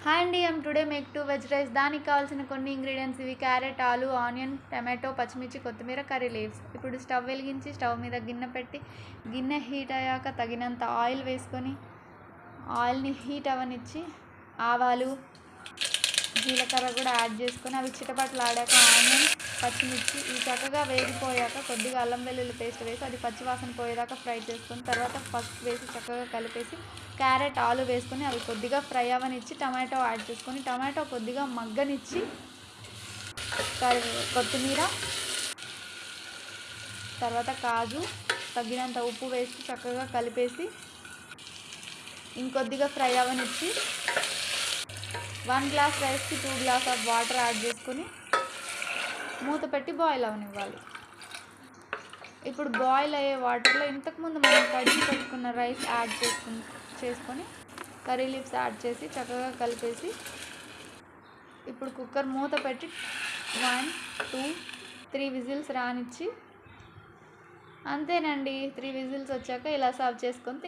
Hi అండి, today make to veg rice. దానికి కావాల్సిన కొన్ని ఇంగ్రీడియంట్స్ ఇవి: క్యారెట్, ఆలు, ఆనియన్, టమాటో, పచ్చిమిర్చి, కొత్తిమీర, కర్రీ లీవ్స్. ఇప్పుడు స్టవ్ వెలిగించి స్టవ్ మీద గిన్నె పెట్టి గిన్నె హీట్ అయ్యాక తగినంత ఆయిల్ వేసుకొని ఆయిల్ని హీట్ అవ్వనిచ్చి ఆవాలు, జీలకర్ర కూడా యాడ్ చేసుకొని అవి చిటపటలాడాక ఆనియన్, పచ్చిమిర్చి ఇవి చక్కగా వేగిపోయాక కొద్దిగా అల్లం వెల్లుల్లి పేస్ట్ వేసి అది పచ్చివాసన పోయేదాకా ఫ్రై చేసుకొని తర్వాత పసుపు వేసి చక్కగా కలిపేసి క్యారెట్, ఆలు వేసుకొని అవి కొద్దిగా ఫ్రై అవ్వనిచ్చి టమాటో యాడ్ చేసుకొని టమాటో కొద్దిగా మగ్గనిచ్చి కొత్తిమీర, తర్వాత కాజు, తగినంత ఉప్పు వేసి చక్కగా కలిపేసి ఇంకొద్దిగా ఫ్రై అవ్వనిచ్చి 1 గ్లాస్ రైస్కి 2 గ్లాస్ ఆఫ్ వాటర్ యాడ్ చేసుకొని మూత పెట్టి బాయిల్ అవనివ్వాలి. ఇప్పుడు బాయిల్ అయ్యే వాటర్లో ఇంతకుముందు మనం కడిగి పెట్టుకున్న రైస్ యాడ్ చేసుకొని కర్రీ లీవ్స్ యాడ్ చేసి చక్కగా కలిపేసి ఇప్పుడు కుక్కర్ మూత పెట్టి 1, 2, 3 విజిల్స్ రానిచ్చి అంతేనండి. 3 విజిల్స్ వచ్చాక ఇలా సర్వ్ చేసుకొని